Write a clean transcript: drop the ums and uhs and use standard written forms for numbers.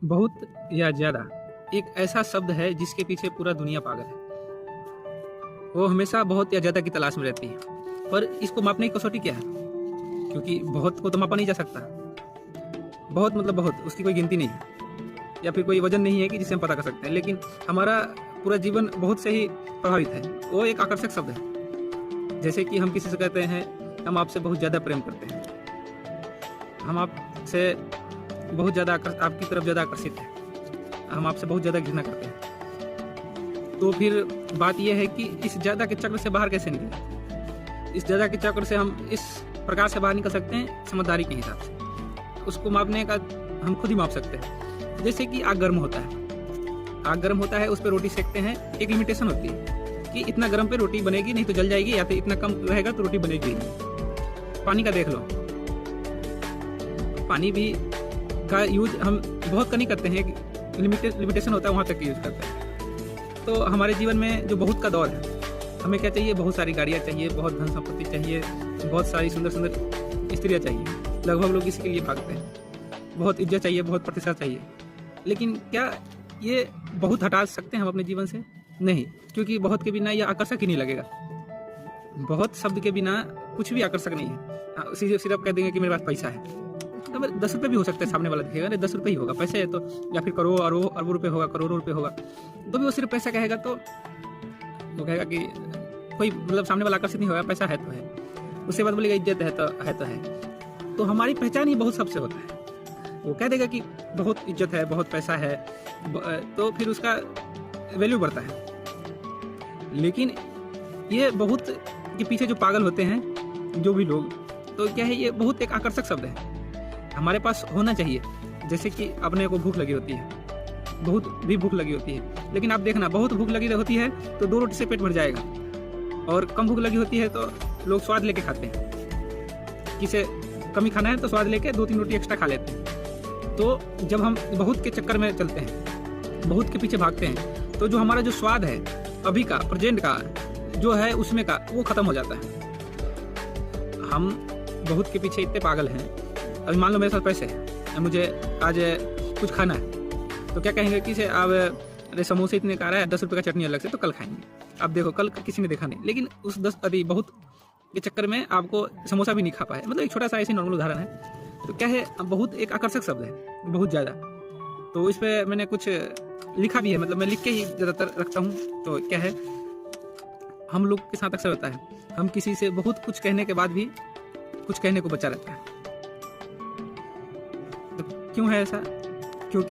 बहुत या ज़्यादा एक ऐसा शब्द है जिसके पीछे पूरा दुनिया पागल है। वो हमेशा बहुत या ज़्यादा की तलाश में रहती है। पर इसको मापने की कसौटी क्या है? क्योंकि बहुत को तो मापा नहीं जा सकता। बहुत मतलब बहुत, उसकी कोई गिनती नहीं है या फिर कोई वजन नहीं है कि जिसे हम पता कर सकते हैं। लेकिन हमारा पूरा जीवन बहुत से ही प्रभावित है। वो एक आकर्षक शब्द है। जैसे कि हम किसी से कहते हैं हम आपसे बहुत ज़्यादा प्रेम करते हैं, हम आपसे बहुत ज़्यादा आपकी तरफ ज़्यादा आकर्षित है, हम आपसे बहुत ज़्यादा घृणा करते हैं। तो फिर बात यह है कि इस ज़्यादा के चक्र से बाहर कैसे निकलें? इस ज़्यादा के चक्र से हम इस प्रकार से बाहर निकल सकते हैं समझदारी के हिसाब से। उसको मापने का हम खुद ही माप सकते हैं। जैसे कि आग गर्म होता है, आग गर्म होता है, उस पर रोटी सेकते हैं, एक लिमिटेशन होती है कि इतना गर्म पे रोटी बनेगी, नहीं तो जल जाएगी, या फिर इतना कम रहेगा तो रोटी बनेगी नहीं। पानी का देख लो, पानी भी का यूज हम बहुत कम ही करते हैं, लिमिटेशन होता है, वहाँ तक यूज करते हैं। तो हमारे जीवन में जो बहुत का दौर है, हमें क्या चाहिए? बहुत सारी गाड़ियाँ चाहिए, बहुत धन संपत्ति चाहिए, बहुत सारी सुंदर सुंदर स्त्रियाँ चाहिए। लगभग लोग इसके लिए भागते हैं। बहुत इज्जत चाहिए, बहुत प्रतिष्ठा चाहिए। लेकिन क्या ये बहुत हटा सकते हैं हम अपने जीवन से? नहीं, क्योंकि बहुत के बिना यह आकर्षक ही नहीं लगेगा। बहुत शब्द के बिना कुछ भी आकर्षक नहीं है। सिर्फ कह देंगे कि मेरे पास पैसा है, तो 10 रुपये भी हो सकता है, सामने वाला दिखेगा नहीं 10 रुपये ही होगा, पैसे है तो, या फिर करोड़ अरबों रुपये होगा, करोड़ों रुपये होगा, तो भी वो सिर्फ पैसा कहेगा तो वो कहेगा कि कोई मतलब सामने वाला आकर्षित नहीं होगा, पैसा है तो है। उसके बाद बोलेगा इज्जत है तो है। तो हमारी पहचान ही बहुत सबसे होता है। वो कह देगा कि बहुत इज्जत है, बहुत पैसा है, तो फिर उसका वैल्यू बढ़ता है। लेकिन ये बहुत के पीछे जो पागल होते हैं जो भी लोग, तो क्या है, ये बहुत एक आकर्षक शब्द है। हमारे पास होना चाहिए। जैसे कि अपने को भूख लगी होती है, बहुत भी भूख लगी होती है, लेकिन आप देखना बहुत भूख लगी होती है तो 2 रोटी से पेट भर जाएगा, और कम भूख लगी होती है तो लोग स्वाद लेके खाते हैं। किसे कमी खाना है तो स्वाद लेके 2-3 रोटी एक्स्ट्रा खा लेते हैं। तो जब हम बहुत के चक्कर में चलते हैं, बहुत के पीछे भागते हैं, तो जो हमारा जो स्वाद है अभी का, प्रेजेंट का जो है, उसमें का वो खत्म हो जाता है। हम बहुत के पीछे इतने पागल हैं। अभी मान लो मेरे साथ पैसे हैं, मुझे आज कुछ खाना है, तो क्या कहेंगे कि से आप अरे समोसे इतने का आ रहा है, 10 रुपये का चटनी अलग से, तो कल खाएंगे। अब देखो, कल किसी ने देखा नहीं, लेकिन उस 10 अभी बहुत के चक्कर में आपको समोसा भी नहीं खा पाए। मतलब एक छोटा सा ऐसे नॉर्मल उदाहरण है। तो क्या है, बहुत एक आकर्षक शब्द है, बहुत ज़्यादा। तो इस पर मैंने कुछ लिखा भी है, मतलब मैं लिख के ही ज़्यादातर रखता हूँ। तो क्या है, हम लोग के साथ अक्सर होता है, हम किसी से बहुत कुछ कहने के बाद भी कुछ कहने को बचा रहता है। तो क्यों है ऐसा?